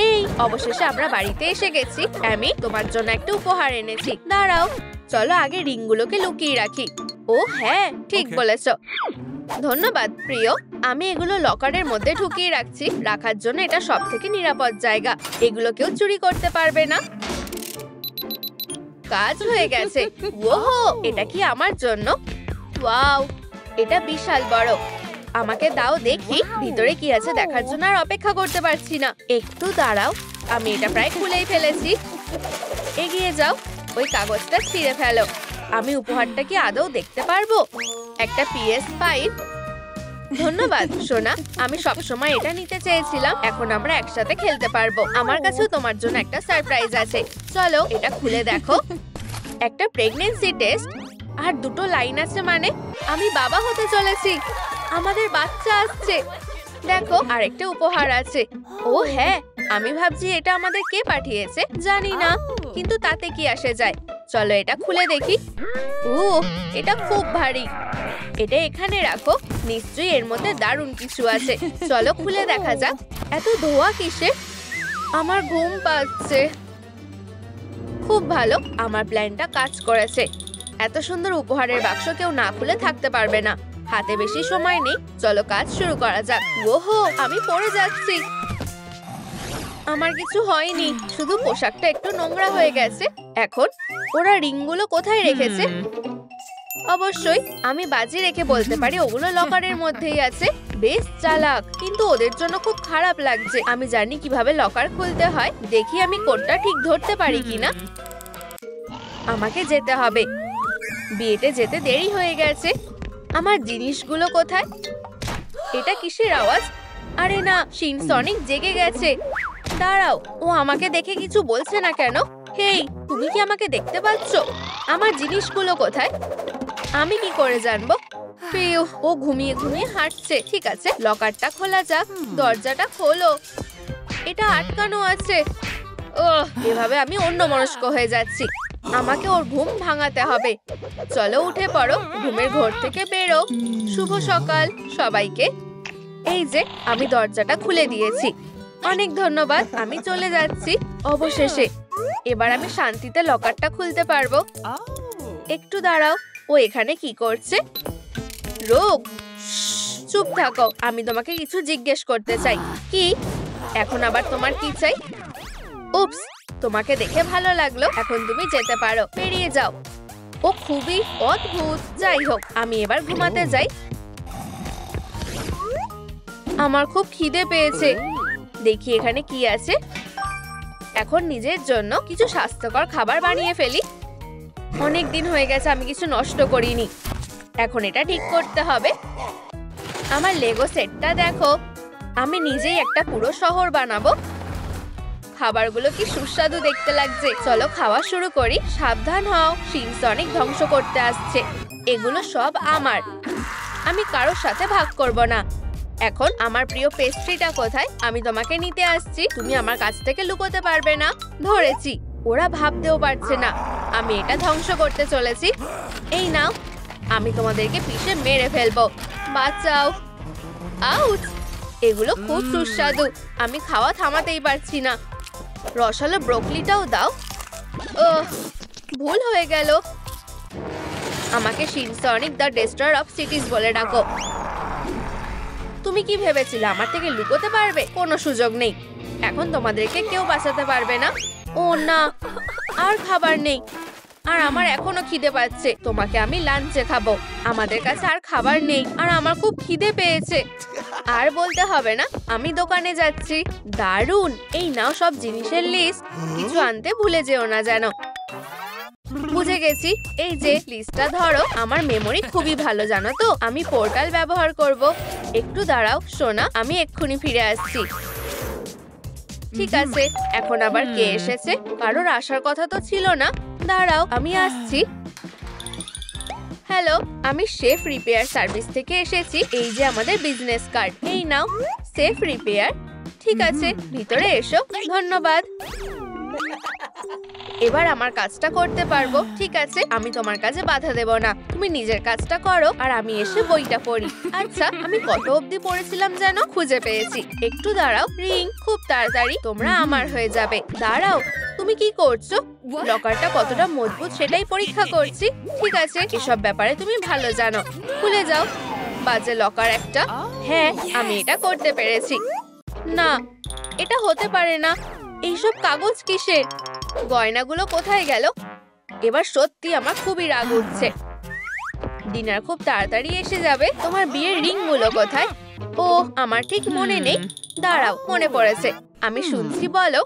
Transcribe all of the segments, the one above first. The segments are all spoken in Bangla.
এই অবশেষে আমরা বাড়িতে এসে গেছি। আমি তোমার জন্য একটা উপহার এনেছি, দাঁড়াও। চলো আগে রিংগুলোকে লুকিয়ে রাখি। ও হ্যাঁ, ঠিক বলেছো। ধন্যবাদ প্রিয়। আমি এগুলো লকারের মধ্যে ঢুকিয়ে রাখছি। রাখার জন্য এটা সবথেকে নিরাপদ জায়গা। এগুলো কেউ চুরি করতে পারবে না। কাজ হয়ে গেছে। ওহো, এটা কি আমার জন্য? ওয়াও, এটা বিশাল বড়। আমাকে দাও দেখি ভিতরে কি আছে দেখার জন্য আর অপেক্ষা করতে পারছি না। একটু দাঁড়াও, আমি এটা প্রায় খুলেই ফেলেছি। এগিয়ে যাও, ওই কাগজটা ছিঁড়ে ফেলো। আমি উপহারটা কি আদৌ দেখতে পারবো? একটা PS5। ধন্যবাদ সোনা, আমি সবসময় এটা নিতে চেয়েছিলাম। এখন আমরা একসাথে খেলতে পারবো। আমার কাছেও তোমার জন্য একটা সারপ্রাইজ আছে। চলো এটা খুলে দেখো। একটা প্রেগন্যান্সি টেস্ট আর দুটো লাইন আছে, মানে আমি বাবা হতে চলেছি। আমাদের বাচ্চা আসছে। দেখো আরেকটা উপহার আছে। ও হ্যাঁ, আমি ভাবছি এটা আমাদের কে পাঠিয়েছে জানি না, কিন্তু তাতে কি আসে যায়। চলো এটা খুলে দেখি। এটা খুব ভারী। এটা এখানে রাখো, নিশ্চয়ই এর মধ্যে দারুণ কিছু আছে। চলো খুলে দেখা যাক। এত ধোয়া কিসে? আমার ঘুম পাচ্ছে। খুব ভালো, আমার প্ল্যানটা কাজ করেছে। এত সুন্দর উপহারের বাক্স কেউ না খুলে থাকতে পারবে না। হাতে বেশি সময় নেই, চলো কাজ শুরু করা যাক। ওহো, আমি পড়ে যাচ্ছি। আমার কিছু হয়নি, শুধু পোশাকটা একটু নোংরা হয়ে গেছে। এখন ওরা রিংগুলো কোথায় রেখেছে? অবশ্যই আমি বাজি রেখে বলতে পারি ওগুলো লকারের মধ্যেই আছে। বেশ চালাক, কিন্তু ওদের জন্য খুব খারাপ লাগছে। আমি জানি কিভাবে লকার খুলতে হয়। দেখি আমি কোডটা ঠিক ধরতে পারি কিনা। আমাকে যেতে হবে, বিয়েতে যেতে দেরি হয়ে গেছে। আমার জিনিসগুলো কোথায়? এটা কিসের আওয়াজ? আরে না, সিনসনিক জেগে গেছে। দাঁড়াও, ও আমাকে দেখে কিছু বলছে না কেন? হেই, তুমি কি আমাকে দেখতে পাচ্ছ? আমার জিনিসগুলো কোথায়? আমি কি করে জানবো? প্রিয়, ও ঘুমিয়ে ঘুমিয়ে হাঁটছে। ঠিক আছে, লকারটা খোলা যাক। দরজাটা খোলো। এটা আটকানো আছে। এভাবে আমি অন্যমনস্ক হয়ে যাচ্ছি। আমাকে ওর ঘুম ভাঙাতে হবে। চলো উঠে পড়ো, ঘুমের ঘর থেকে বেরো। শুভ সকাল সবাইকে। এই যে আমি দরজাটা খুলে দিয়েছি। অনেক ধন্যবাদ, আমি চলে যাচ্ছি। অবশেষে এবার আমি শান্তিতে লকারটা খুলতে পারবো। একটু দাঁড়াও, ও এখানে কি করছে? রোগ, চুপ থাকো, আমি তোমাকে কিছু জিজ্ঞেস করতে চাই। কি? এখন আবার তোমার কি চাই? উপস, তোমাকে দেখে ভালো লাগলো। এখন তুমি যেতে পারো, বেরিয়ে যাও। ও খুবই অদ্ভুত। যাই হোক, আমি এবার ঘুমাতে যাই। আমার খুব খিদে পেয়েছে। দেখি এখানে কি আছে। এখন নিজের জন্য কিছু স্বাস্থ্যকর খাবার বানিয়ে ফেলি। অনেক দিন হয়ে গেছে আমি কিছু নষ্ট করিনি। এখন এটা ঠিক করতে হবে। আমার লেগো সেটটা দেখো। আমি নিজেই একটা পুরো শহর বানাবো। খাবারগুলো কি সুস্বাদু দেখতে লাগছে। চলো খাওয়া শুরু করি। সাবধান হও, সিনসনিক ধ্বংস করতে আসছে। এগুলো সব আমার, আমি কারোর সাথে ভাগ করব না। এখন আমার প্রিয় পেস্ট্রিটা কোথায়? আমি তোমাকে নিতে আসছি। তুমি আমার কাছ থেকে লুকোতে পারবে না। ধরেছি। ওরা ভাবতেও পারছে না আমি এটা ধ্বংস করতে চলেছি। এই নাও, আমি তোমাদেরকে পিষে মেরে ফেলবো। বাঁচাও। আউচ, এগুলো খুব সুস্বাদু। আমি খাওয়া থামাতেই পারছি না। রসালো ব্রোকলিটাও দাও। ভুল হয়ে গেল। আমাকে সিনসনিক দ্য ডেস্ট্রয়ার অফ সিটিজ বলে ডাকো। তুমি কি ভেবেছিলে আমার থেকে লুকোতে পারবে? কোনো সুযোগ নেই। এখন তোমাদেরকে কেউ বাঁচাতে পারবে না। ও না, আর খাবার নেই। আর আমার এখনো খিদে পাচ্ছে। তোমাকে আমি লাঞ্চে খাবো। আমাদের কাছে আর খাবার নেই, আর আমার খুব খিদে পেয়েছে। আর বলতে হবে না, আমি দোকানে যাচ্ছি। দারুণ। এই নাও সব জিনিসের লিস্ট। কিছু আনতে ভুলে যেও না যেন। বুঝে গেছি। এই যে লিস্টটা ধরো। আমার মেমোরি খুবই ভালো জানো তো। আমি পোর্টাল ব্যবহার করব। একটু দাঁড়াও সোনা, আমি এক্ষুনি ফিরে আসছি। ঠিক আছে, এখন আবার কে এসেছে? কারোর আসার কথা তো ছিল না। দাঁড়াও, আমি আসছি। হ্যালো, আমি শেফ রিপেয়ার সার্ভিস থেকে এসেছি। এই যে আমাদের বিজনেস কার্ড। এই নাও। Chef repair. ঠিক আছে, ভিতরে এসো। ধন্যবাদ। এবার আমার কাজটা করতে পারবো। ঠিক আছে, আমি তোমার কাজে বাধা দেব না। তুমি নিজের কাজটা করো আর আমি এসে বইটা পড়ি। আচ্ছা, আমি কত অবধি পড়েছিলাম যেন? খুঁজে পেয়েছি। একটু দাঁড়াও। রিং, খুব তাড়াতাড়ি তোমরা আমার হয়ে যাবে। দাঁড়াও, তুমি কি করছো? লকারটা কতটা মজবুত সেটাই পরীক্ষা করছি। ঠিক আছে, এসব ব্যাপারে তুমি ভালো জানো। খুলে যাও। বাজে লকার একটা। হ্যাঁ, আমি এটা করতে পেরেছি। না, এটা হতে পারে না। এইসব কাগজ কিসের? গয়নাগুলো কোথায় গেল? এবার সত্যি আমার খুবই রাগ উঠছে। ডিনার খুব তাড়াতাড়ি এসে যাবে। তোমার বিয়ের রিংগুলো কোথায়? ও, আমার ঠিক মনে নেই। দাঁড়াও, মনে পড়েছে। আমি শুনছি, বলো।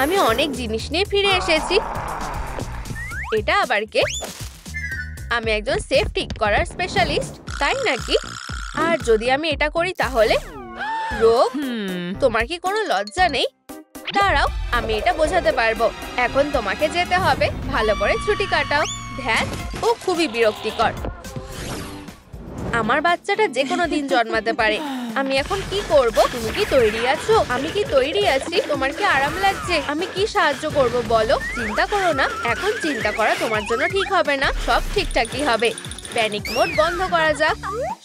আমি অনেক জিনিস নিয়ে ফিরে এসেছি। এটা আবার কে? আমি একজন সেফ ঠিক করার স্পেশালিস্ট। তাই নাকি? আর যদি আমি এটা করি তাহলে? রোগ, তোমার কি কোনো লজ্জা নেই? দাঁড়াও, আমি এটা বোঝাতে পারবো। এখন তোমাকে যেতে হবে। ভালো করে ছুটি কাটাও। ধ্যান, ও খুবই বিরক্তিকর। আমার বাচ্চাটা যে কোনো দিন জন্মাতে পারে। আমি এখন কি করব? তুমি কি তৈরি আছো? আমি কি তৈরি আছি? তোমার কি আরাম লাগছে? আমি কি সাহায্য করব বলো? চিন্তা করো না। এখন চিন্তা করা তোমার জন্য ঠিক হবে না। সব ঠিকঠাকই হবে। প্যানিক মোড বন্ধ করা যাক।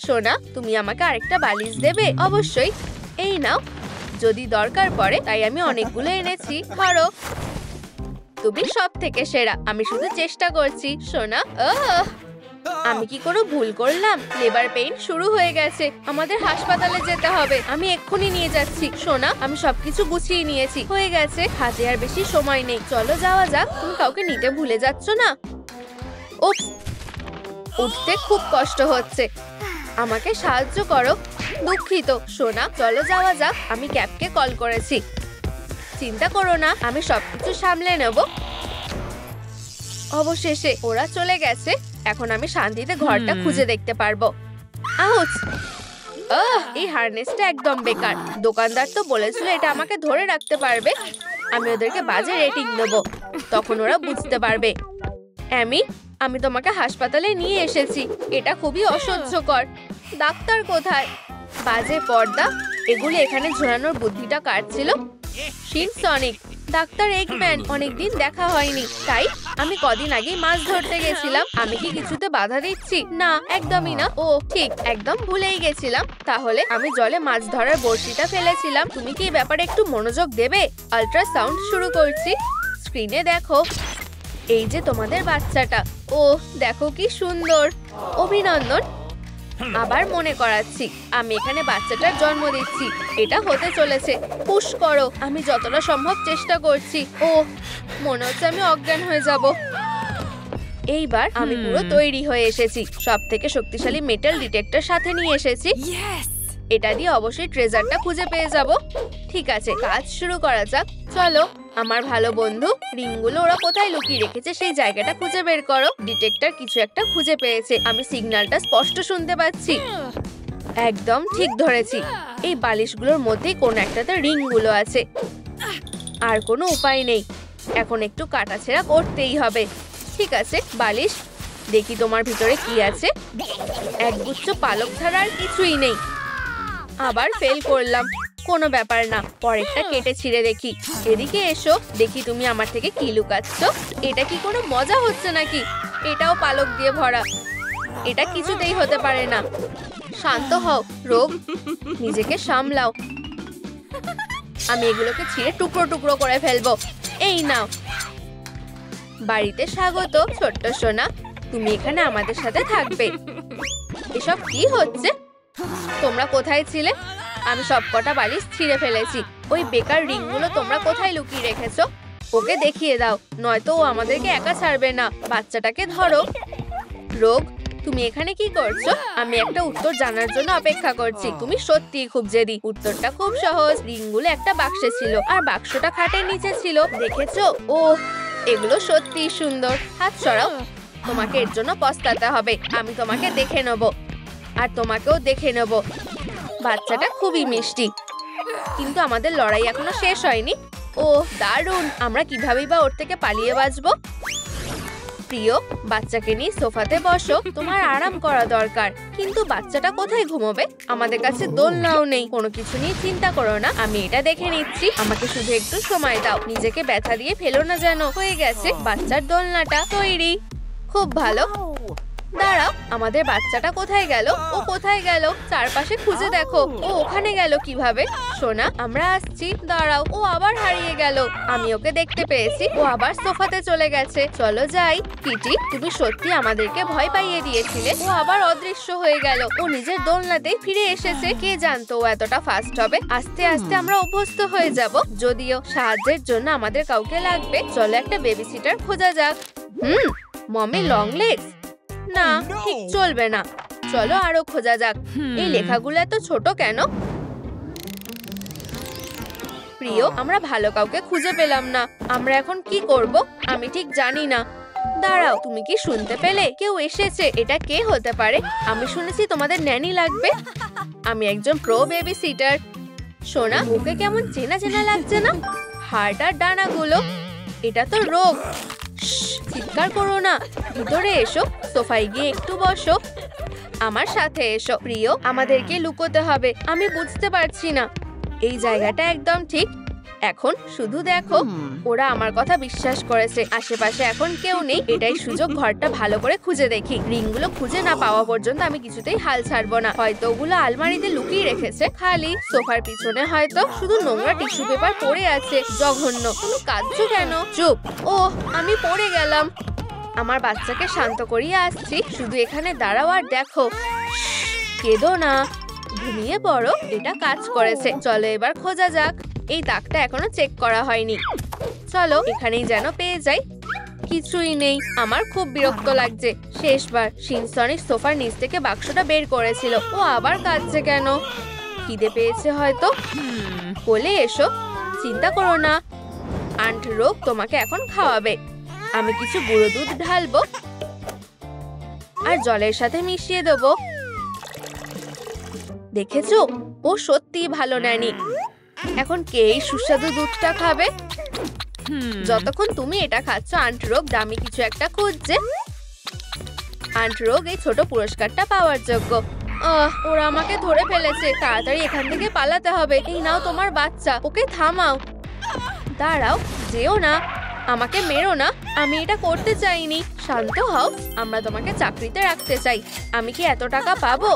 সোনা, তুমি আমাকে আরেকটা বালিশ দেবে? অবশ্যই। এই নাও। যদি দরকার পড়ে, তাই আমি অনেকগুলো এনেছি। ধরো। তুমি সব থেকে সেরা। আমি শুধু চেষ্টা করছি। সোনা, আমি কি কোনো ভুল করলাম? লেবার পেইন শুরু হয়ে গেছে। আমাদের হাসপাতালে যেতে হবে। আমি এক্ষুনি নিয়ে যাচ্ছি। সোনা, আমি সবকিছু গুছিয়ে নিয়েছি। হয়ে গেছে। হাতে আর বেশি সময় নেই। চলো যাওয়া যাক। তুমি কাউকে নিতে ভুলে যাচ্ছ না? উপস, উঠতে খুব কষ্ট হচ্ছে। আমাকে সাহায্য করো। দুঃখিত। সোনা, চলো যাওয়া যাক। আমি ক্যাবকে কল করেছি। চিন্তা করো না, আমি সবকিছু সামলে নেব। অবশেষে ওরা চলে গেছে। এখন আমি শান্তিতে ঘরটা খুঁজে দেখতে পারবো। আউচ! এই হারনেসটা একদম বেকার। দোকানদার তো বলেছিল এটা আমাকে ধরে রাখতে পারবে। আমি ওদেরকে বাজে রেটিং দেবো, তখন ওরা বুঝতে পারবে। অ্যামি, আমি তোমাকে হাসপাতালে নিয়ে এসেছি। এটা খুবই অসহ্যকর। ডাক্তার কোথায়? বাজে পর্দা। এগুলো এখানে ঝোলানোর বুদ্ধিটা কার ছিল? শিনসনিক। ডাক্তার এগম্যান, অনেকদিন দেখা হয়নি। তাই আমি কদিন আগেই মাছ ধরতে গেছিলাম। আমি কি কিছুতে বাধা দিচ্ছি? না, একদমই না। ও ঠিক, একদম ভুলেই গেছিলাম। তাহলে আমি জলে মাছ ধরার বড়শিটা ফেলেছিলাম। তুমি কি এই ব্যাপারে একটু মনোযোগ দেবে? আল্ট্রাসাউন্ড শুরু করছি। স্ক্রিনে দেখো। এই যে তোমাদের বাচ্চাটা। ও, দেখো কি সুন্দর। অভিনন্দন। আবার মনে করাচ্ছি, আমি এখানে বাচ্চাটার জন্ম দিচ্ছি। এটা হতে চলেছে। পুশ করো। আমি যতটা সম্ভব চেষ্টা করছি। ও, মনে হচ্ছে আমি অজ্ঞান হয়ে যাব। এইবার আমি পুরো তৈরি হয়ে এসেছি। সব থেকে শক্তিশালী মেটাল ডিটেক্টর সাথে নিয়ে এসেছি। এটা দিয়ে অবশ্যই ট্রেজারটা খুঁজে পেয়ে যাব। ঠিক আছে, কাজ শুরু করা যাক। চলো। আমার ভালো বন্ধু, রিংগুলো ওরা কোথায় লুকিয়ে রেখেছে সেই জায়গাটা খুঁজে বের করো। ডিটেক্টর কিছু একটা খুঁজে পেয়েছে। আমি সিগন্যালটা স্পষ্ট শুনতে পাচ্ছি। একদম ঠিক ধরেছি। এই বালিশগুলোর মধ্যেই কোনো একটাতে রিংগুলো আছে। আর কোনো উপায় নেই। এখন একটু কাটাছেঁড়া করতেই হবে। ঠিক আছে, বালিশ, দেখি তোমার ভিতরে কি আছে। একগুচ্ছ পালক ছাড়া আর কিছুই নেই। আবার ফেল করলাম। কোনো ব্যাপার না, পরেরটা কেটে ছিঁড়ে দেখি। এদিকে এসো, দেখি তুমি আমার থেকে কি লুকাচ্ছ। এটা কি কোনো মজা হচ্ছে নাকি? এটাও পালক দিয়ে ভরা। এটা কিছুতেই হতে পারে না। শান্ত হও রোগ, নিজেকে সামলাও। আমি এগুলোকে ছিঁড়ে টুকরো টুকরো করে ফেলবো। এই নাও। বাড়িতে স্বাগত ছোট্ট সোনা। তুমি এখানে আমাদের সাথে থাকবে। এসব কি হচ্ছে? তোমরা কোথায় ছিলে? আমি সবকটা বালিশ ছিঁড়ে ফেলেছি। ওই বেকার রিংগুলো তোমরা কোথায় লুকিয়ে রেখেছো? ওকে দেখিয়ে দাও, নয়তো ও আমাদেরকে একা ছাড়বে না। বাচ্চাটাকে ধরো। রোগ, তুমি এখানে কি করছো? আমি একটা উত্তর জানার জন্য অপেক্ষা করছি। তুমি সত্যিই খুব জেদি। উত্তরটা খুব সহজ। রিংগুলো একটা বাক্সে ছিল, আর বাক্সটা খাটের নিচে ছিল। দেখেছো? ও, এগুলো সত্যিই সুন্দর। হাত সরাও। তোমাকে এর জন্য পস্তাতে হবে। আমি তোমাকে দেখে নেব, আর তোমাকেও দেখে নেব। বাচ্চাটা খুবই মিষ্টি, কিন্তু আমাদের লড়াই এখনো শেষ হয়নি। ও দারুণ। আমরা কিভাবেই বা ওর থেকে পালিয়ে বাঁচবো? প্রিয়, বাচ্চাকে নিয়ে সোফাতে বসো, তোমার আরাম করা দরকার। কিন্তু বাচ্চাটা কোথায় ঘুমোবে? আমাদের কাছে দোলনাও নেই। কোনো কিছু নিয়ে চিন্তা করো না, আমি এটা দেখে নিচ্ছি। আমাকে শুধু একটু সময় দাও, নিজেকে ব্যথা দিয়ে ফেলো না যেন। হয়ে গেছে, বাচ্চার দোলনাটা তৈরি। খুব ভালো। দাঁড়াও, আমাদের বাচ্চাটা কোথায় গেল? ও কোথায় গেল? চারপাশে খুঁজে দেখো। ও ওখানে গেল কিভাবে? সোনা, আমরা আসছি। দাঁড়াও, ও আবার হারিয়ে গেল। আমি ওকে দেখতে পেয়েছি, ও আবার সোফাতে চলে গেছে। চলো যাই। কিটি, তুমি সত্যি আমাদেরকে ভয় পাইয়ে দিয়েছিলে। ও আবার অদৃশ্য হয়ে গেল। ও নিজের দোলনাতেই ফিরে এসেছে। কে জানতো ও এতটা ফাস্ট হবে? আস্তে আস্তে আমরা অভ্যস্ত হয়ে যাব। যদিও সাহায্যের জন্য আমাদের কাউকে লাগবে। চলো একটা বেবি সিটার খোঁজা যাক। Mommy long legs? না, ঠিক চলবে না। চলো আরো খোঁজা যাক। এই লেখাগুলো এত ছোট কেন? প্রিয়, আমরা ভালো কাউকে খুঁজে পেলাম না। আমরা এখন কি করব? আমি ঠিক জানি না। দাঁড়াও, তুমি কি শুনতে পেলে? কেউ এসেছে। এটা কে হতে পারে? আমি শুনেছি তোমাদের ন্যানি লাগবে। আমি একজন প্রো বেবি সিটার। সোনা, ওকে কেমন চেনা চেনা লাগছে না? হার্ট আর ডানাগুলো। এটা তো রোগ। চিৎকার করো না, ভিতরে এসো। সোফায় গিয়ে একটু বসো। আমার সাথে এসো। প্রিয়, আমাদেরকে লুকোতে হবে। আমি বুঝতে পারছি না। এই জায়গাটা একদম ঠিক। এখন শুধু দেখো, ওরা আমার কথা বিশ্বাস করেছে। আশেপাশে এখন কেউ নেই। এটাই সুযোগ, ঘরটা ভালো করে খুঁজে দেখি। রিংগুলো খুঁজে না পাওয়া পর্যন্ত আমি কিছুতেই হাল ছাড়বো না। হয়তো ওগুলো আলমারিতে লুকিয়ে রেখেছে। খালি সোফার পিছনে হয়তো শুধু নোংরা টিস্যু পেপার পড়ে আছে। জঘন্য। তুমি কাঁদছো কেন? চুপ। ও, আমি পড়ে গেলাম। আমার বাচ্চাকে শান্ত করিয়ে আসছি। শুধু এখানে দাঁড়াও আর দেখো। কেঁদো না, ঘুমিয়ে পড়ো। এটা কাজ করেছে। চলো এবার খোঁজা যাক। এই দাগটা এখনো চেক করা হয়নি। চলো এখানেই যেন পেয়ে যাই। কিছুই নেই। আমার খুব বিরক্ত লাগছে। শেষবার সিনসনিক সোফার নিচ থেকে বাক্সটা বের করেছিল। ও আবার কাঁদছে কেন? খিদে পেয়েছে হয়তো। কোলে এসো, চিন্তা করো না। আন্ট রোগ তোমাকে এখন খাওয়াবে। আমি কিছু গুঁড়ো দুধ ঢালবো আর জলের সাথে মিশিয়ে দেবো। দেখেছো, ও সত্যিই ভালো ন্যানি। এখন কে এই সুস্বাদু দুধটা খাবে? যতক্ষণ তুমি এটা খাচ্ছ, আন্ট রোগ দামি কিছু একটা খুঁজছে। আন্ট রোগ এই ছোট পুরস্কারটা পাওয়ার যোগ্য। ওরা আমাকে ধরে ফেলেছে। তাড়াতাড়ি এখান থেকে পালাতে হবে। এই নাও তোমার বাচ্চা, ওকে থামাও। দাঁড়াও, যেও না। আমাকে মেরো না। আমি এটা করতে চাইনি। শান্ত হও। আমরা তোমাকে চাকরিতে রাখতে চাই। আমি কি এত টাকা পাবো?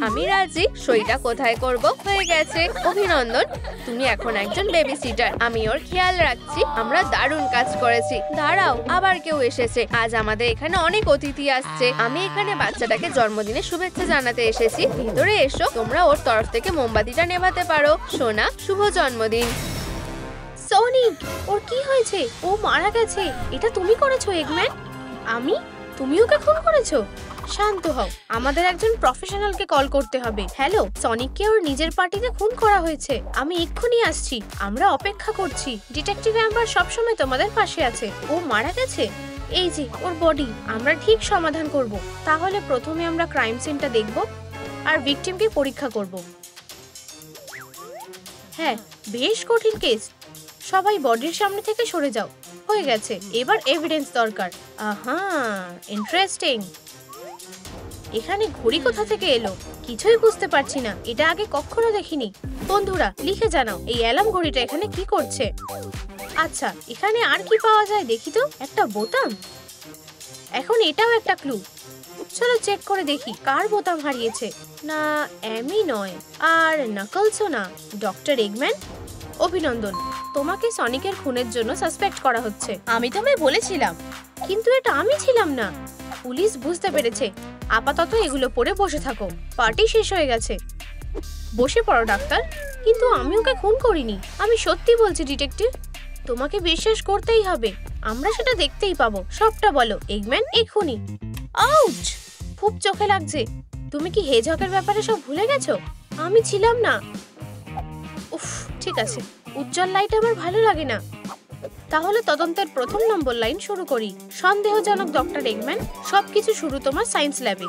আমি রাজি। সইটা কোথায় করব? হয়ে গেছে। অভিনন্দন, তুমি এখন একজন বেবি সিটার। আমি ওর খেয়াল রাখছি। আমরা দারুণ কাজ করেছি। দাঁড়াও, আবার কেউ এসেছে। আজ আমাদের এখানে অনেক অতিথি আসছে। আমি এখানে বাচ্চাটাকে জন্মদিনের শুভেচ্ছা জানাতে এসেছি। ভিতরে এসো। তোমরা ওর তরফ থেকে মোমবাতিটা নেভাতে পারো। সোনা, শুভ জন্মদিন। সনিক, ওর কি হয়েছে? ও মারা গেছে। এটা তুমি করেছো এগম্যান? আমি? তুমি ওকে খুন করেছো? শান্ত হও, আমাদের একজন প্রফেশনালকে কল করতে হবে। হ্যালো, সনিককে ওর নিজের পার্টিতে খুন করা হয়েছে। আমি এক্ষুনি আসছি। আমরা অপেক্ষা করছি। ডিটেকটিভ অ্যাম্বার সবসময় তোমাদের পাশে আছে। ও মারা গেছে। এই যে ওর বডি। আমরা ঠিক সমাধান করব। তাহলে প্রথমে আমরা ক্রাইম সিনটা দেখব আর ভিকটিমকে পরীক্ষা করব। হ্যাঁ, বেশ কঠিন কেস। সবাই বডির সামনে থেকে সরে যাও। হয়ে গেছে। এবার এভিডেন্স দরকার। আহা, ইন্টারেস্টিং। এখানে ঘড়ি কোথা থেকে এলো? কিছুই বুঝতে পারছি না। এটা আগে কখনো দেখিনি। বন্ধুরা, লিখে জানাও এই অ্যালার্ম ঘড়িটা এখানে কি করছে। আচ্ছা, এখানে আর কি পাওয়া যায় দেখি তো। একটা বোতাম। এখন এটাও একটা ক্লু। চলো চেক করে দেখি কার বোতাম হারিয়েছে। না, অ্যামি নয়, আর নাকলসও না। ডক্টর এগম্যান, অভিনন্দন। তোমাকে সনিকের খুনের জন্য সাসপেক্ট করা হচ্ছে। আমি তোমায় বলেছিলাম। কিন্তু এটা আমি ছিলাম না। পুলিশ বুঝতে পেরেছে। আপাতত এগুলো পরে বসে থাকো। পার্টি শেষ হয়ে গেছে। বসে পড়ো ডাক্তার। কিন্তু আমি ওকে খুন করিনি। আমি সত্যি বলছি ডিটেকটিভ। তোমাকে বিশ্বাস করতেই হবে। আমরা সেটা দেখতেই পাবো। সবটা বলো এগম্যান, এক্ষুনি। আউচ! খুব চোখে লাগছে। তুমি কি হেজহকের ব্যাপারে সব ভুলে গেছো? আমি ছিলাম না। উফ, ঠিক আছে। উজ্জ্বল লাইট আমার ভালো লাগে না। তাহলে তদন্তের প্রথম নম্বর লাইন শুরু করি। সন্দেহজনক ডক্টর এগম্যান, সবকিছু শুরু তোমার সায়েন্স ল্যাবে।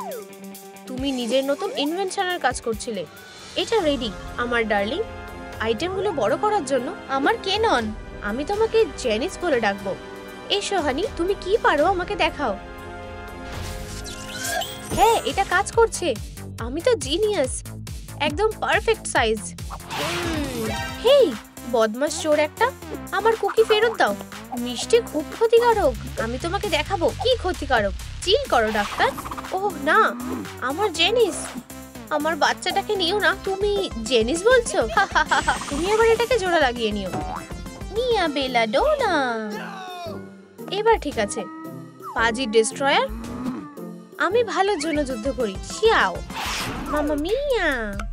তুমি নিজের নতুন ইনভেনশনের কাজ করছিলে। এটা রেডি আমার ডার্লিং। আইটেমগুলো বড় করার জন্য আমার কেনন। আমি তোমাকে জেনিস বলে ডাকবো। এসো হানি, তুমি কি পারো আমাকে দেখাও। হ্যাঁ, এটা কাজ করছে। আমি তো জিনিয়াস, একদম পারফেক্ট সাইজ। হেই বদমাস চোর একটা, আমার কুকি ফেরত দাও। মিষ্টি খুব ক্ষতিকারক, আমি তোমাকে দেখাবো কি ক্ষতিকারক। চিল করো ডাক্তার। ওহ না, আমার জেনিস। আমার বাচ্চাটাকে নিও না। তুমি জেনিস বলছো? তুমি আবার এটাকে জোড়া লাগিয়ে নিও। মিয়া বেলাডোনা। এবার ঠিক আছে। পাজি ডিস্ট্রয়ার, আমি ভালোর জন্য যুদ্ধ করি। শিয়াও মামা মিয়া।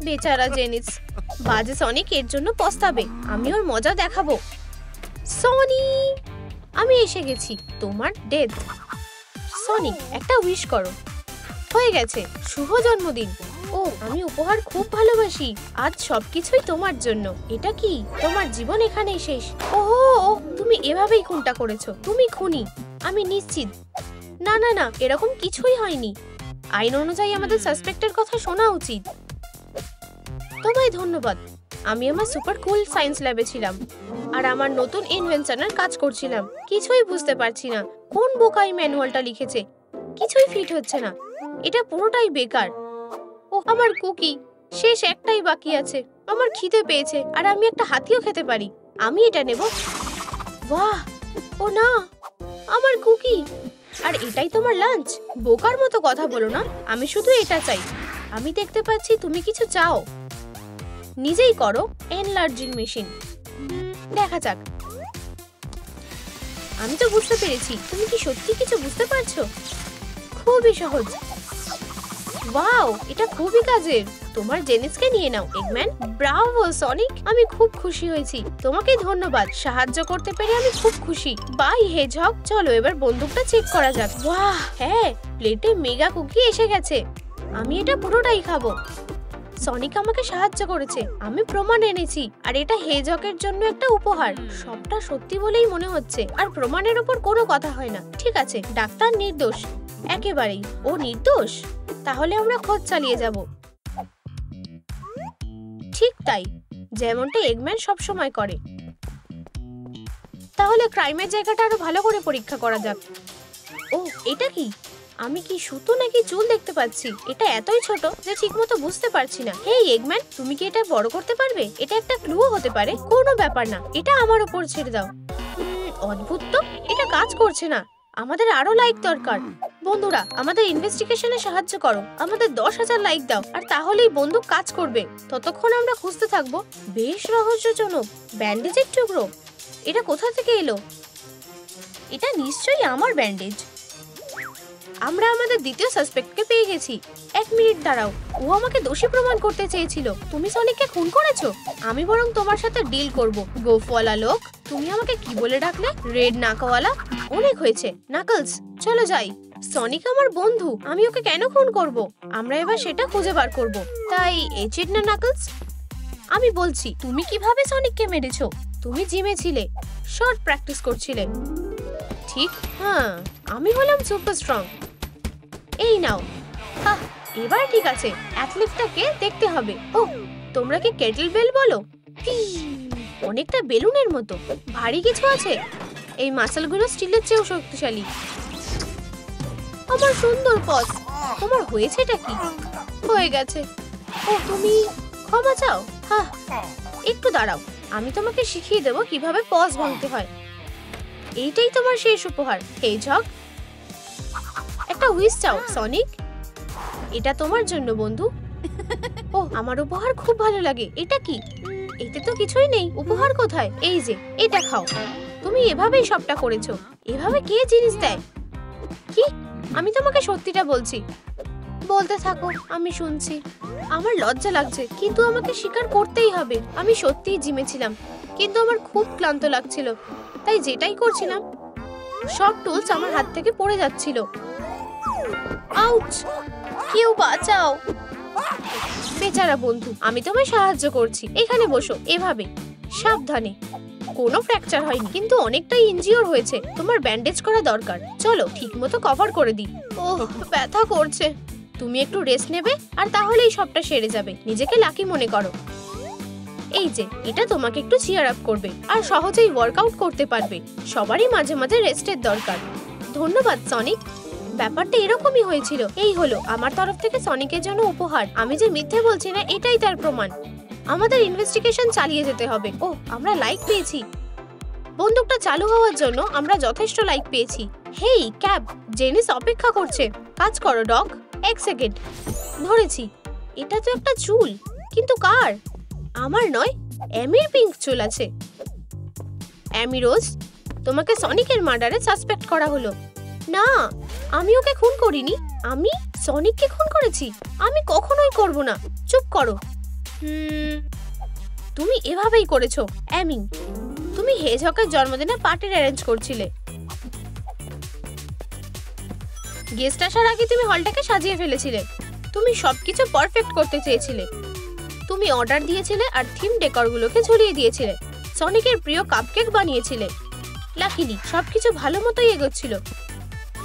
বেচারা জেনিস, বাজে সনিক এর জন্য পস্তাবে। আমি ওর মজা দেখাবো। সনি, আমি এসে গেছি। তোমার ডেথ। সনিক, একটা উইশ করো। হয়ে গেছে। শুভ জন্মদিন। ও, আমি উপহার খুব ভালোবাসি। আজ সবকিছুই তোমার জন্য। এটা কি তোমার জীবন এখানেই শেষ? ওহো, তুমি এভাবেই খুনটা করেছো। তুমি খুনি, আমি নিশ্চিত। না না না, এরকম কিছুই হয়নি। আইন অনুযায়ী আমাদের সাসপেক্টের কথা শোনা উচিত। তোমায় ধন্যবাদ। আমি আমার সুপার কুল সায়েন্স ল্যাবে ছিলাম আর আমার নতুন ইনভেনশনের কাজ করছিলাম। কিছুই বুঝতে পারছি না কোন বোকাই ম্যানুয়ালটা লিখেছে। কিছুই ফিট হচ্ছে না, এটা পুরোটাই বেকার। ও আমার কুকি, শেষ একটাই বাকি আছে। আমার খিদে পেয়েছে আর আমি একটা হাতিও খেতে পারি। আমি এটা নেব। বাহ, ও না, আমার কুকি। আর এটাই তোমার লাঞ্চ? বোকার মতো কথা বলো না, আমি শুধু এটা চাই। আমি দেখতে পাচ্ছি তুমি কিছু চাও। নিজেই করো। Enlarging machine. দেখা যাক। আমি তো বুঝতে পেরেছি। তুমি কি সত্যি কিছু বুঝতে পারছো? খুবই সহজ। ওয়াও, এটা খুবই কাজের। তোমার জেনিসকে নিয়ে নাও এগম্যান। ব্রাভো সনিক, আমি খুব খুশি হয়েছি। তোমাকে ধন্যবাদ, সাহায্য করতে পেরে আমি খুব খুশি। বাই হেজহগ। চলো এবার বন্দুকটা চেক করা যাক। বাহ, হ্যাঁ, প্লেটে মেগা কুকি এসে গেছে। আমি এটা পুরোটাই খাবো। সনিক আমাকে সাহায্য করেছে, আমি প্রমাণ এনেছি। আর এটা হেজহগের জন্য একটা উপহার। সবটা সত্যি বলেই মনে হচ্ছে, আর প্রমাণের উপর কোনো কথা হয় না। ঠিক আছে, ডাক্তার নির্দোষ। একেবারেই, ও নির্দোষ। তাহলে আমরা খোঁজ চালিয়ে যাব। ঠিক তাই, যেমনটা এগম্যান সব সময় করে। তাহলে ক্রাইমের জায়গাটা আরো ভালো করে পরীক্ষা করা যাক। ও, এটা কি? আমি কি সুতো নাকি চুল দেখতে পাচ্ছি? এটা এতই ছোট যে ঠিকমতো বুঝতে পারছি না। হেই এগম্যান, তুমি কি এটা বড় করতে পারবে? এটা একটা ক্লুও হতে পারে। কোনো ব্যাপার না, এটা আমার উপর ছেড়ে দাও। অদ্ভুত তো, এটা কাজ করছে না। আমাদের আরো লাইক দরকার। বন্ধুরা, আমাদের ইনভেস্টিগেশনে সাহায্য করো। আমাদের 10,000 লাইক দাও, আর তাহলেই বন্দুক কাজ করবে। ততক্ষণ আমরা খুঁজতে থাকবো। বেশ রহস্যজনক। ব্যান্ডেজের টুকরো, এটা কোথা থেকে এলো? এটা নিশ্চয়ই আমার ব্যান্ডেজ। আমরা আমাদের দ্বিতীয় সাসপেক্টকে পেয়ে গেছি। 1 মিনিট দাঁড়াও, ও আমাকে দোষী প্রমাণ করতে চেয়েছিল। তুমি সনিককে খুন করেছো? আমি বরং তোমার সাথে ডিল করব। গোফওয়ালা লোক। তুমি আমাকে কি বলে ডাকলে? রেড নাকওয়ালা। অনেক হয়েছে নাকলস, চলো যাই। সনিক আমার বন্ধু, আমি ওকে কেন খুন করব? আমরা এবার সেটা খুঁজে বার করব। তাই এচিড না নাকলস? আমি বলছি, তুমি কিভাবে সনিককে মেরেছো? তুমি জিমে ছিলে, শর্ট প্র্যাকটিস করছিলে। ঠিক, হ্যাঁ, আমি হলাম সুপার স্ট্রং। এই নাও। হ্যাঁ, এবার ঠিক আছে। অ্যাথলেটটাকে দেখতে হবে। ও, তোমরা কি কেটল বেল বলো? অনেকটা বেলুনের মতো। ভারী কিছু আছে। এই মাসলগুলো স্টিলের চেয়েও শক্তিশালী। আমার সুন্দর পজ। তোমার হয়েছেটা কি? হয়ে গেছে। ও, তুমি ক্ষমা চাও? হ্যাঁ, একটু দাঁড়াও, আমি তোমাকে শিখিয়ে দেবো কিভাবে পজ ভাঙতে হয়। এইটাই তোমার শেষ উপহার হেজহগ। একটা হুইস চাও সনিক? এটা তোমার জন্য বন্ধু। ও, আমার উপহার খুব ভালো লাগে। এটা কি? এতে তো কিছুই নেই। উপহার কোথায়? এই যে, এটা খাও। তুমি এভাবেই সবটা করেছো। এভাবে কে জিনিস দেয়? কি? আমি তোমাকে সত্যিটা বলছি। বলতে থাকো, আমি শুনছি। আমার লজ্জা লাগছে, কিন্তু আমাকে স্বীকার করতেই হবে। আমি সত্যিই জিমে ছিলাম, কিন্তু আমার খুব ক্লান্ত লাগছিল। তাই যেটাই করছিলাম, সব টুলস আমার হাত থেকে পড়ে যাচ্ছিল। আউচ! কেউ বাঁচাও! বেচারা বন্ধু, আমি তোমায় সাহায্য করছি। এখানে বসো, এভাবে সাবধানে। কোনো ফ্র্যাকচার হয়নি, কিন্তু অনেকটাই ইনজিওর হয়েছে। তোমার ব্যান্ডেজ করা দরকার। চলো ঠিকমতো কভার করে দিই। ওহ, ব্যথা করছে। তুমি একটু রেস্ট নেবে, আর তাহলেই সবটা সেরে যাবে। নিজেকে লাকি মনে করো। এই যে, এটা তোমাকে একটু চিয়ার আপ করবে, আর সহজেই ওয়ার্কআউট করতে পারবে। সবারই মাঝে মাঝে রেস্টের দরকার। ধন্যবাদ সনিক। ব্যাপারটা এরকমই হয়েছিল। এই হলো আমার তরফ থেকে সনিকের জন্য উপহার। আমি যে মিথ্যে বলছি না এটাই তার প্রমাণ। আমাদের ইনভেস্টিগেশন চালিয়ে যেতে হবে। ও, আমরা লাইক পেয়েছি। বন্দুকটা চালু হওয়ার জন্য আমরা যথেষ্ট লাইক পেয়েছি। হেই ক্যাব, জেনিস অপেক্ষা করছে। কাজ করো ডগ। এক সেকেন্ড, ধরেছি। এটা তো একটা চুল, কিন্তু কার? আমার নয়, অ্যামির পিঙ্ক চুল আছে। অ্যামি রোজ, তোমাকে সনিকের মার্ডারে সাসপেক্ট করা হলো। না, আমি ওকে খুন করিনি। আমি সনিককে খুন করেছি। আমি কখনোই করব না। চুপ করো। তুমি এভাবেই করেছো অ্যামি। তুমি হেজহকের জন্মদিনে পার্টির অ্যারেঞ্জ করছিলে। গেস্ট আসার আগে তুমি হলটাকে সাজিয়ে ফেলেছিলে। তুমি সবকিছু পারফেক্ট করতে চেয়েছিলে। তুমি অর্ডার দিয়েছিলে আর থিম ডেকরগুলোকে ঝুলিয়ে দিয়েছিলে। সনিকের প্রিয় কাপকেক বানিয়েছিলে। লাকিলি সবকিছু ভালো মতোই এগোচ্ছিল।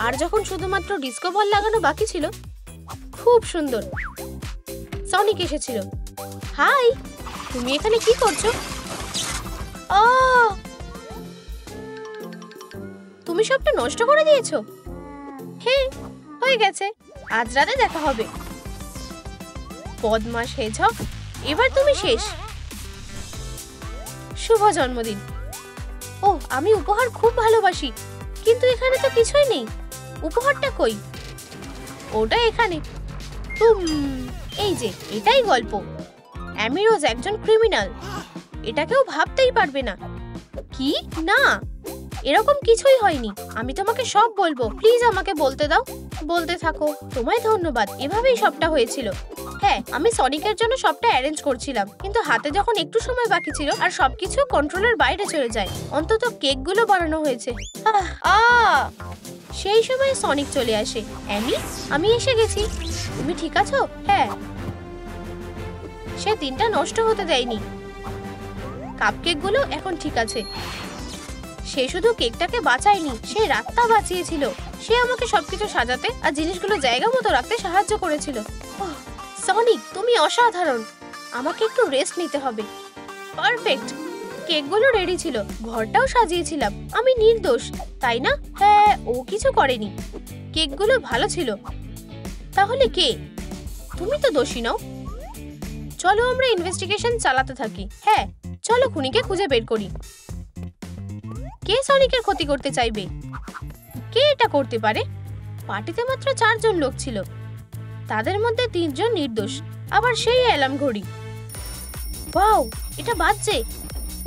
আর যখন শুধুমাত্র ডিস্কো বল লাগানো বাকি ছিল, খুব সুন্দর, সনিক এসেছিল। হাই, তুমি এখানে কি করছো? তুমি সবটা নষ্ট করে দিয়েছো। হ্যাঁ, হয়ে গেছে। আজ রাতে দেখা হবে। বদমাশ হেজহক, এবার তুমি শেষ। শুভ জন্মদিন। ওহ, আমি উপহার খুব ভালোবাসি, কিন্তু এখানে তো কিছুই নেই। উপহারটা কই? ওটা এখানে। এই যে, এটাই গল্প। অ্যামি রোজ একজন ক্রিমিনাল। এটা কেউ ভাবতেই পারবে না। কি না, এরকম কিছুই হয়নি। আমি তোমাকে সব বলবো। প্লিজ আমাকে বলতে দাও। বলতে থাকো। তোমায় ধন্যবাদ। এভাবেই সবটা হয়েছিল। হ্যাঁ, আমি সনিকের জন্য সবটা অ্যারেঞ্জ করছিলাম, কিন্তু হাতে যখন একটু সময় বাকি ছিল আর সবকিছু কন্ট্রোলের বাইরে চলে যায়। অন্তত কেকগুলো বানানো হয়েছে। সেই সময় সনিক চলে আসে। অ্যামি, আমি এসে গেছি। তুমি ঠিক আছো? হ্যাঁ। সে দিনটা নষ্ট হতে দেয়নি। কাপকেকগুলো এখন ঠিক আছে। সে শুধু কেকটাকে বাঁচায়নি, সে রাতটা বাঁচিয়েছিল। সে আমাকে সবকিছু সাজাতে আর জিনিসগুলো জায়গা মতো রাখতে সাহায্য করেছিল। সনিক, তুমি অসাধারণ। আমাকে একটু রেস্ট নিতে হবে। পারফেক্ট। কেকগুলো রেডি ছিল, ঘরটাও সাজিয়েছিলাম। আমি নির্দোষ, তাই না? হ্যাঁ, ও কিছু করেনি। কেকগুলো ভালো ছিল। তাহলে কে? তুমি তো দোষী নও। চলো আমরা ইনভেস্টিগেশন চালাতে থাকি। হ্যাঁ, চলো খুনিকে খুঁজে বের করি। কে সনিকের ক্ষতি করতে চাইবে? কে এটা করতে পারে? পার্টিতে মাত্র 4 জন লোক ছিল, তাদের মধ্যে 3 জন নির্দোষ। আবার সেই অ্যালার্ম ঘড়ি। ওয়াও, এটা বাজছে।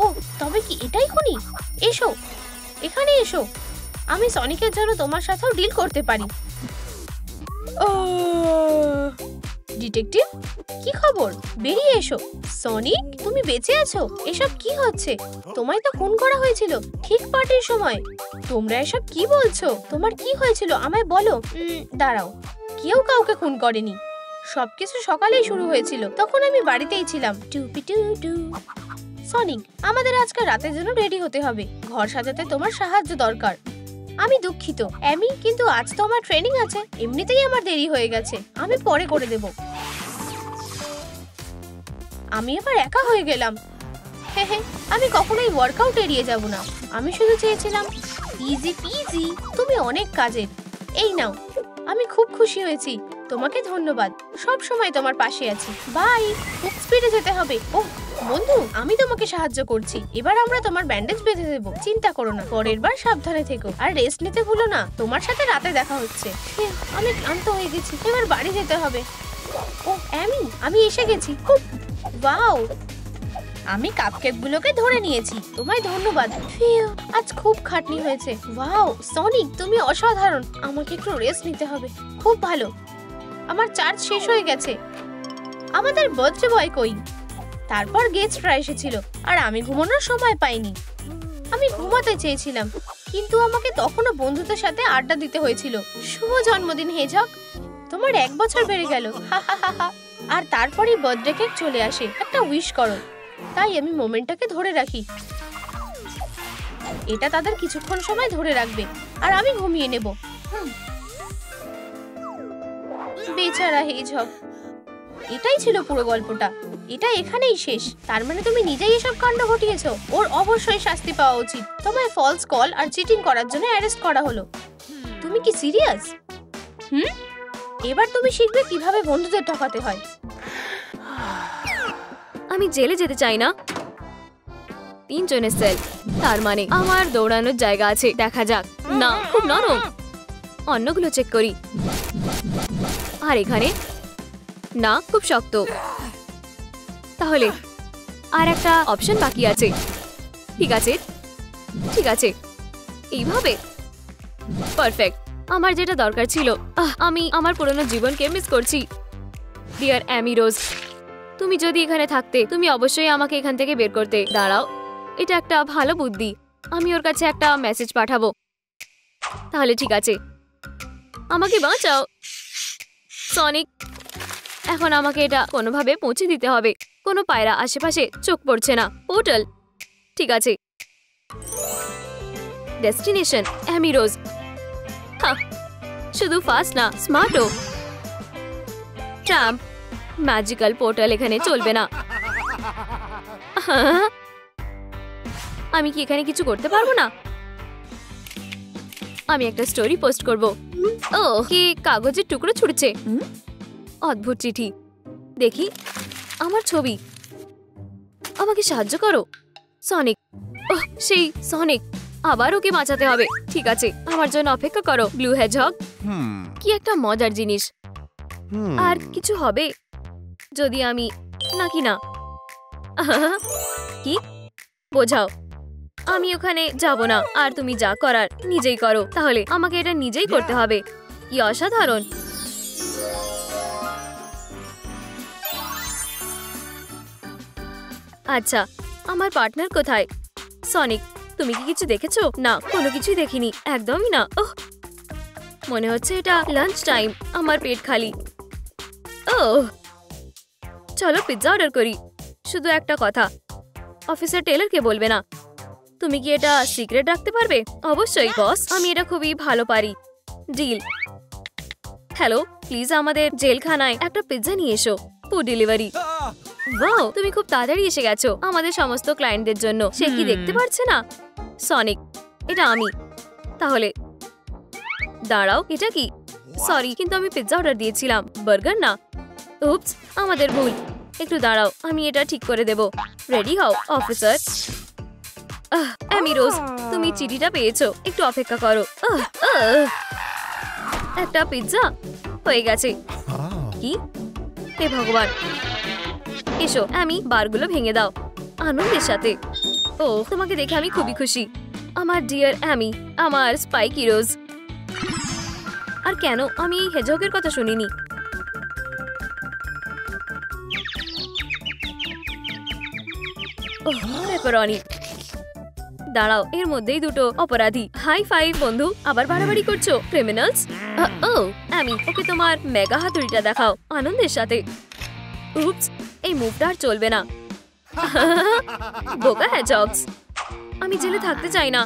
ও, তবে কি এটাই খুনি? এসো, এখানে এসো। আমি সনিকের জন্য তোমার সাথেও ডিল করতে পারি। ডিটেকটিভ, কি খবর? বেরিয়ে এসো। সনিক, তুমি বেঁচে আছো? এসব কি হচ্ছে? তোমায় তো খুন করা হয়েছিল ঠিক পার্টির সময়। তোমরা এসব কি বলছো? তোমার কি হয়েছিল আমায় বলো। দাঁড়াও, কেউ কাউকে খুন করেনি। সবকিছু সকালেই শুরু হয়েছিল, তখন আমি বাড়িতেই ছিলাম। সনিক, আমাদের আজকে রাতের জন্য রেডি হতে হবে। ঘর সাজাতে তোমার সাহায্য দরকার। আমি দুঃখিত অ্যামি, কিন্তু আজ তো আমার ট্রেনিং আছে। এমনিতেই আমার দেরি হয়ে গেছে। আমি পরে করে দেব। আমি এবার একা হয়ে গেলাম। আমি কখনোই ওয়ার্কআউট এড়িয়ে যাব না। আমি শুধু চেয়েছিলাম ইজি পিজি। তুমি অনেক কাজের। এই নাও। আমি খুব খুশি হয়েছি। তোমাকে ধন্যবাদ। সব সময় তোমার পাশে আছি। বাই। খুব স্পিডে যেতে হবে। ওহ বন্ধু, আমি তোমাকে সাহায্য করছি। এবার আমরা তোমার ব্যান্ডেজ বেঁধে দেব। চিন্তা করো না। পরের বার সাবধানে থেকো আর রেস্ট নিতে ভুলো না। তোমার সাথে রাতে দেখা হচ্ছে। আমি ক্লান্ত হয়ে গেছি, এবার বাড়ি যেতে হবে। ও অ্যামি, আমি এসে গেছি। খুব ওয়াও, আমি কাপকেকগুলোকে ধরে নিয়েছি। তোমায় ধন্যবাদ। আজ খুব খাটনি হয়েছে। ওয়াও সনিক, তুমি অসাধারণ। আমাকে একটু রেস্ট নিতে হবে। খুব ভালো। আমার চার্জ শেষ হয়ে গেছে। আমাদের বার্থডে বয় কই? তারপর গেস্টরা এসেছিল আর আমি ঘুমানোর সময় পাইনি। আমি ঘুমাতে চেয়েছিলাম, কিন্তু আমাকে তখনও বন্ধুদের সাথে আড্ডা দিতে হয়েছিল। শুভ জন্মদিন হেজহক, তোমার 1 বছর বেড়ে গেল। আর তারপরই বার্থডে কেক চলে আসে। একটা উইশ করো। তাই আমি মোমেন্টটাকে ধরে রাখি। এটা তাদের কিছুক্ষণ সময় ধরে রাখবে আর আমি ঘুমিয়ে নেব। বেচারা হেজহক। এটাই ছিল পুরো গল্পটা। এটা এখানেই শেষ। তার মানে তুমি নিজেই এসব কাণ্ড ঘটিয়েছো। ওর অবশ্যই শাস্তি পাওয়া উচিত। তোমায় ফলস কল আর চিটিং করার জন্য অ্যারেস্ট করা হলো। তুমি কি সিরিয়াস? এবার তুমি শিখবে কিভাবে বন্ধুদের ঠকাতে হয়। আমি জেলে যেতে চাই না। 3 জনের সেল, তার মানে আমার দৌড়ানোর জায়গা আছে। দেখা যাক। না, খুব নরম। অন্যগুলো চেক করি। আর এখানে না, খুব শক্ত। তাহলে আর একটা অপশন বাকি আছে। ঠিক আছে, ঠিক আছে, এইভাবে পারফেক্ট। আমার যেটা দরকার ছিল। আমি আমার পুরনো জীবনকে মিস করছি। ডিয়ার অ্যামি রোজ, তুমি যদি এখানে থাকতে তুমি অবশ্যই আমাকে এখান থেকে বের করতে। দাঁড়াও, এটা একটা ভালো বুদ্ধি। আমি ওর কাছে একটা মেসেজ পাঠাবো। তাহলে ঠিক আছে, আমাকে বাঁচাও সনিক। এখন আমাকে এটা কোনোভাবে পৌঁছে দিতে হবে। কোনো পায়রা আশেপাশে চোখ পড়ছে না। পোর্টাল, ঠিক আছে। ডেস্টিনেশন অ্যামি রোজ। শুধু ফাস্ট না, স্মার্টও। ট্রাম্প, ম্যাজিক্যাল পোর্টাল এখানে চলবে না। আমি কি এখানে কিছু করতে পারবো না? আমি একটা স্টোরি পোস্ট করব। ও, কি কাগজের টুকরো ছুটছে। অদ্ভুত চিঠি। দেখি, আমার ছবি। আমাকে সাহায্য করো সনিক। ওহ, সেই সনিক। আবার ওকে বাঁচাতে হবে। ঠিক আছে, আমার জন্য অপেক্ষা করো ব্লু হেজহগ। কি একটা মজার জিনিস। আর কিছু হবে যদি আমি নাকি না। কি বোঝাও? আমি ওখানে যাব না। আর তুমি যা করার নিজেই করো। তাহলে আমাকে এটা নিজেই করতে হবে। কি অসাধারণ। আচ্ছা, আমার পার্টনার কোথায়? সনিক, তুমি কি কিছু দেখেছো? না, কোনো কিছুই দেখিনি, একদমই না। ওহ, মনে হচ্ছে এটা লাঞ্চ টাইম। আমার পেট খালি। ওহ, চলো পিৎজা অর্ডার করি। শুধু একটা কথা, অফিসার টেলরকে বলবে না। তুমি কি এটা সিক্রেট রাখতে পারবে? অবশ্যই বস, আমি এটা খুবই ভালো পারি। ডিল। হ্যালো, প্লিজ আমাদের জেলখানায় একটা পিৎজা নিয়ে এসো। Food delivery. ওয়াও, তুমি খুব তাড়াতাড়ি এসে গেছো আমাদের সমস্ত ক্লায়েন্টদের জন্য। সে কি দেখতে পারছে না? সনিক, এটা আমি। তাহলে দাঁড়াও, এটা কি? সরি, কিন্তু আমি পিৎজা অর্ডার দিয়েছিলাম, বার্গার না। উপস, আমাদের ভুল। একটু দাঁড়াও, আমি এটা ঠিক করে দেব। রেডি হও অফিসার। অ্যামি রোজ, তুমি চিঠিটা পেয়েছো। একটু অপেক্ষা করো। একটা পিৎজা হয়ে গেছে। কি? হে ভগবান। এসো অ্যামি, বারগুলো ভেঙে দাও আনন্দের সাথে। ও, তোমাকে দেখে আমি খুবই খুশি। আমার ডিয়ার অ্যামি, আমার স্পাইকি রোজ। আর কেন আমি হেজহগের কথা শুনিনি? ওহ, পেপারনি। দাঁড়াও, এর মধ্যেই দুটো অপরাধী। হাই ফাইভ বন্ধু। আবার বাড়াবাড়ি করছো ক্রিমিনালস। ও অ্যামি, ওকে তোমার মেগা হাতুড়িটা দেখাও আনন্দের সাথে। উপস, এই মুভটা আর চলবে না। বোকা হেজহগস, আমি জেলে থাকতে চাই না।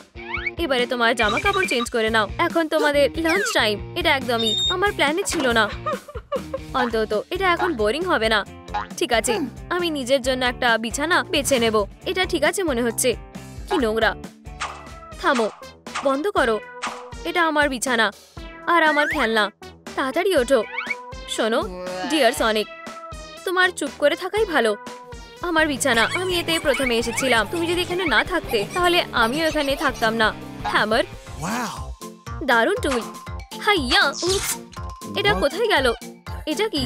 এবারে তোমার জামা কাপড় চেঞ্জ করে নাও। এখন তোমাদের লাঞ্চ টাইম। এটা একদমই আমার প্ল্যানে ছিল না। অন্তত এটা এখন বোরিং হবে না। ঠিক আছে, আমি নিজের জন্য একটা বিছানা বেছে নেব। এটা ঠিক আছে মনে হচ্ছে। কি নোংরা। থামো, বন্ধ করো। এটা আমার বিছানা আর আমার খেলনা। তাড়াতাড়ি ওঠো। শোনো ডিয়ার সনিক, তোমার চুপ করে থাকাই ভালো। আমার বিছানা, আমি এতে প্রথমে এসেছিলাম। তুমি যদি এখানে না থাকতে তাহলে আমিও এখানে থাকতাম না। হ্যামার, দারুণ টুল। হাইয়া, উপস, এটা কোথায় গেল? এটা কি?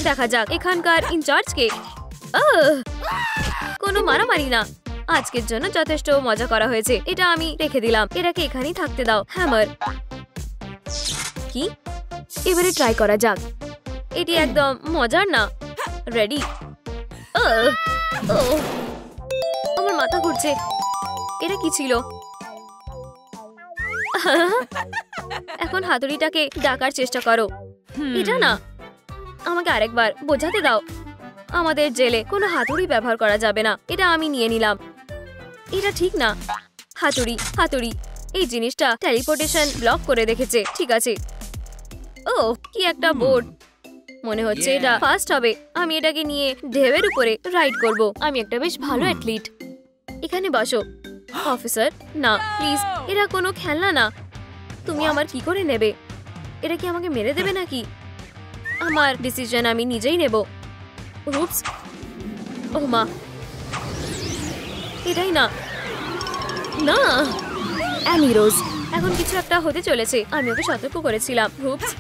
দেখা যাক এখানকার ইনচার্জকে। কোনো মারামারি না। আজকের জন্য যথেষ্ট মজা করা হয়েছে। এটা আমি রেখে দিলাম। এটাকে এখানেই থাকতে দাও। হ্যামার। কি? এবারে ট্রাই করা যাক। এটি একদম মজার না। রেডি? আমার মাথা ঘুরছে। এটা কি ছিল? এখন হাতুড়িটাকে ডাকার চেষ্টা করো। এটা না, আমাকে আরেকবার বোঝাতে দাও। আমাদের জেলে কোনো হাতুড়ি ব্যবহার করা যাবে না। এটা আমি নিয়ে নিলাম। এটা ঠিক না। হাতুড়ি, হাতুড়ি। এই জিনিসটা টেলিপোর্টেশন ব্লক করে রেখেছে। ঠিক আছে। ও, কি একটা বোর্ড। মনে হচ্ছে এটা ফাস্ট হবে। আমি এটাকে নিয়ে ঢেউয়ের উপরে রাইড করব। আমি একটা বেশ ভালো অ্যাথলিট। এখানে বসো অফিসার। না প্লিজ, এটা কোনো খেলনা না। তুমি আমার কি করে নেবে? এটা কি আমাকে মেরে দেবে নাকি? আমার ডিসিশন আমি নিজেই নেব। রুপস, ও মা, এটাই না, না অ্যামি রোজ, এখন কিছু একটা হতে চলেছে। আমি ওকে সতর্ক করেছিলাম। রুপস,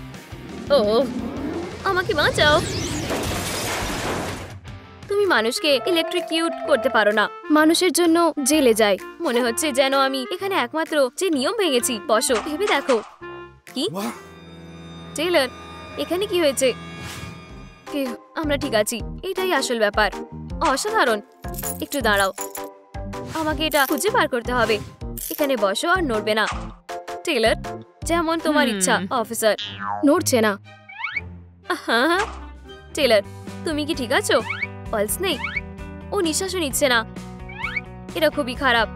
ও আমাকে বাঁচাও। তুমি মানুষকে ইলেকট্রিকিউট করতে পারো না, মানুষের জন্য জেলে যায়। মনে হচ্ছে যেন আমি এখানে একমাত্র যে নিয়ম ভেঙেছি। বসো, ভেবে দেখো। কি টেইলর, এখানে কি হয়েছে? ফিউ, আমরা ঠিক আছি, এটাই আসল ব্যাপার। অসাধারণ। একটু দাঁড়াও, আমাকে এটা খুঁজে বার করতে হবে। এখানে বসো আর নড়বে না। টেইলর, যেমন তোমার ইচ্ছা। অফিসার নড়ছে না। হ্যাঁ টেইলর, তুমি কি ঠিক আছো? পালস নেই, ও নিঃশ্বাসও নিচ্ছে না। এটা খুবই খারাপ।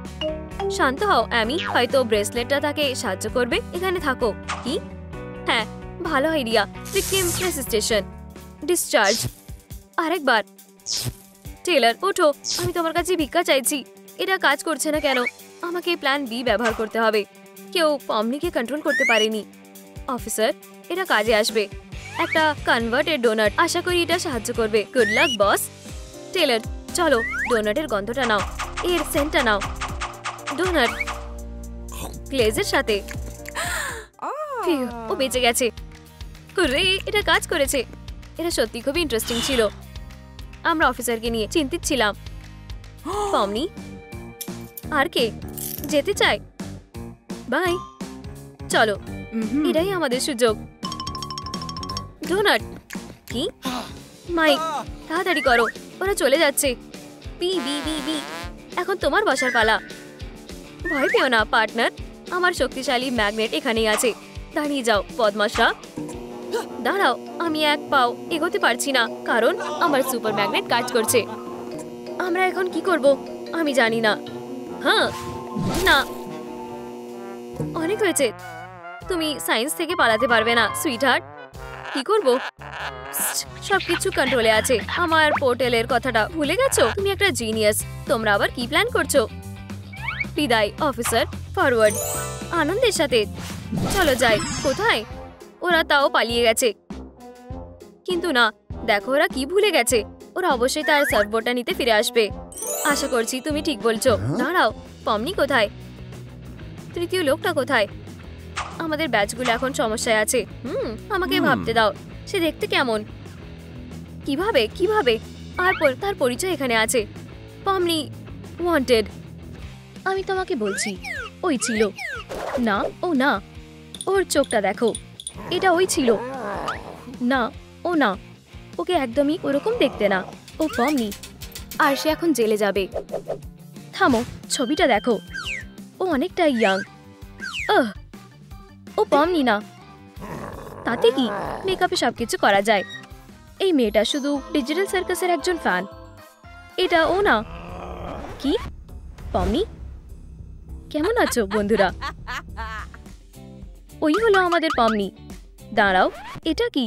শান্ত হও অ্যামি, হয়তো ব্রেসলেটটা তাকে সাহায্য করবে। এখানে থাকো। কি? হ্যাঁ, ভালো আইডিয়া। Victim resuscitation, discharge. আরেকবার। টেইলর ওঠো, আমি তোমার কাছে ভিক্ষা চাইছি। এটা কাজ করছে না কেন? আমাকে প্ল্যান বি ব্যবহার করতে হবে। কেউ পমনিকে কন্ট্রোল করতে পারেনি। অফিসার, এটা কাজে আসবে। একটা কনভার্টেড ডোনাট, আশা করি এটা সাহায্য করবে। গুড লাক বস। টেইলর, চলো, ডোনাটের গন্ধটা নাও, এর সেন্টটা নাও। ডোনাট গ্লেজের সাথে। ফিউ, ও বেঁচে গেছে। হুররে, এটা কাজ করেছে। এটা সত্যি খুবই ইন্টারেস্টিং ছিল। আমরা অফিসারকে নিয়ে চিন্তিত ছিলাম। পমনি আর কে যেতে চায়? বাই, চলো, এটাই আমাদের সুযোগ। ডোনাট। কি? মাইক, তাড়াতাড়ি করো, ওরা চলে যাচ্ছে। বি বি বি বি, এখন তোমার বসার পালা। ভয় পেও না পার্টনার, আমার শক্তিশালী ম্যাগনেট এখানেই আছে। দাঁড়িয়ে যাও বদমাশরা। দাঁড়াও, আমি এক পাও এগোতে পারছি না কারণ আমার সুপার ম্যাগনেট কাজ করছে। আমরা এখন কি করব আমি জানি না। হ্যাঁ, না, অনেক হয়েছে। তুমি সায়েন্স থেকে পালাতে পারবে না সুইটহার্ট। কি করব? সবকিছু কন্ট্রোলে আছে। আমার পোর্টালের কথাটা ভুলে গেছো? তুমি একটা জিনিয়াস। তোমরা আবার কি প্ল্যান করছো? বিদায় অফিসার, ফরওয়ার্ড। আনন্দের সাথে চলো যাই। কোথায়? ওরা তাও পালিয়ে গেছে। কিন্তু না, দেখো ওরা কি ভুলে গেছে। ওরা অবশ্যই তার সার্ভবোর্ডটা নিতে ফিরে আসবে। আশা করছি তুমি ঠিক বলছো। দাঁড়াও, পমনি কোথায়? তৃতীয় লোকটা কোথায়? আমাদের ব্যাচগুলো এখন সমস্যায় আছে। আমাকে ভাবতে দাও, সে দেখতে কেমন? কিভাবে কিভাবে আর তার পরিচয় এখানে আছে। পমনি ওয়ান্টেড। আমি তোমাকে বলছি, ওই ছিল না। ও না, ওর চোখটা দেখো, এটা ওই ছিল না। ও না, ওকে একদমই ওরকম দেখতে না। ও পমনি, আর সে এখন জেলে যাবে। থামো, ছবিটা দেখো, ও অনেকটা ইয়াং। ও পমনি না। তাতে কি, মেকআপে সবকিছু করা যায়। এই মেয়েটা শুধু ডিজিটাল সার্কাসের একজন ফ্যান। এটা ও না। কি? পমনি, কেমন আছো বন্ধুরা? ওই হলো আমাদের পমনি। দাঁড়াও, এটা কি?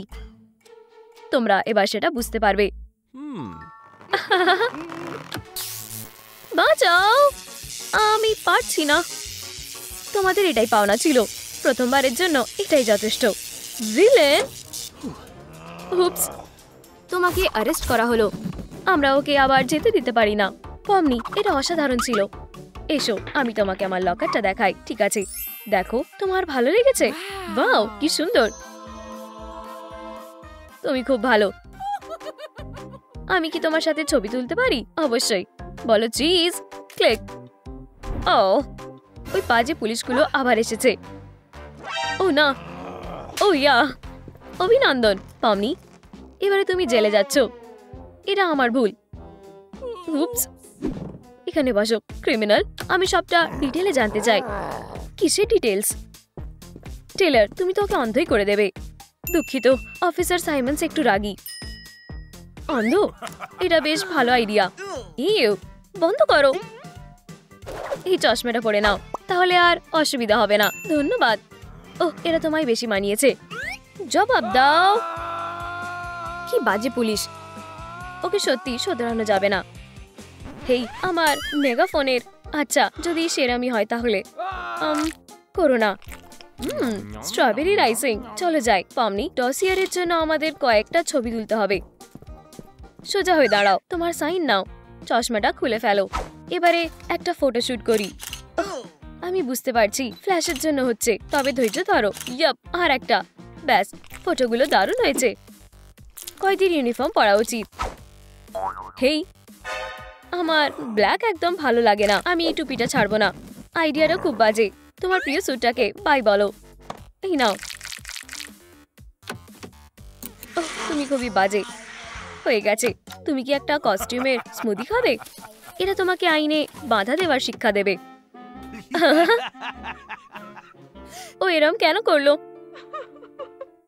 তোমরা এবার সেটা বুঝতে পারবে। বাঁচাও, আমি পারছি না। তোমাদের এটাই পাওনা ছিল। প্রথমবারের জন্য এটাই যথেষ্ট। ভিলেন, হুপস, তোমাকে অ্যারেস্ট করা হলো। আমরা ওকে আবার যেতে দিতে পারি না। পমনি, এটা অসাধারণ ছিল। এসো, আমি তোমাকে আমার লকারটা দেখাই। ঠিক আছে, দেখো, তোমার ভালো লেগেছে? বাও, কি সুন্দর। তুমি খুব ভালো। আমি কি তোমার সাথে ছবি তুলতে পারি? অবশ্যই। বলো চিজ। ক্লিক। ও, ওই বাজে পুলিশগুলো আবার এসেছে। ও না, ও ইয়া, অভিনন্দন পমনি, এবারে তুমি জেলে যাচ্ছ। এটা আমার ভুল। উপস, এখানে বসো ক্রিমিনাল। আমি সবটা ডিটেলে জানতে চাই। কিসের ডিটেলস? টেইলর, তুমি তো ওকে অন্ধই করে দেবে। দুঃখিত, অফিসার সাইমন্স একটু রাগী। অন্ধ? এটা বেশ ভালো আইডিয়া। ইউ, বন্ধ করো। এই চশমাটা পরে নাও, তাহলে আর অসুবিধা হবে না। ধন্যবাদ। ওহ, এটা তোমায় বেশি মানিয়েছে। জবাব দাও। কি বাজে পুলিশ। ওকে সত্যি শোধরানো যাবে না। হেই, আমার মেগাফোনের। আচ্ছা, যদি সেরামি হয় তাহলে করো না। Strawberry raising. চলো যাই। পমনি, ডসিয়ারের জন্য আমাদের কয়েকটা ছবি তুলতে হবে। সোজা হয়ে দাঁড়াও, তোমার সাইন নাও, চশমাটা খুলে ফেলো। এবারে একটা ফটোশুট করি। আমি বুঝতে পারছি ফ্ল্যাশের জন্য হচ্ছে, তবে ধৈর্য ধরো। ইয়াপ, আর একটা। ব্যাস, ফটোগুলো দারুণ হয়েছে। কয়দিন ইউনিফর্ম পরা উচিত? হেই, আমার ব্ল্যাক একদম ভালো লাগে না। আমি এই টুপিটা ছাড়বো না। আইডিয়াটা খুব বাজে। তোমার প্রিয় স্যুটটাকে বাই বলো। এই নাও। তুমি খুবই বাজে। হয়ে গেছে। তুমি কি একটা কস্টিউমের স্মুদি খাবে? এটা তোমাকে আইনে বাধা দেওয়ার শিক্ষা দেবে। ও এরম কেন করলো?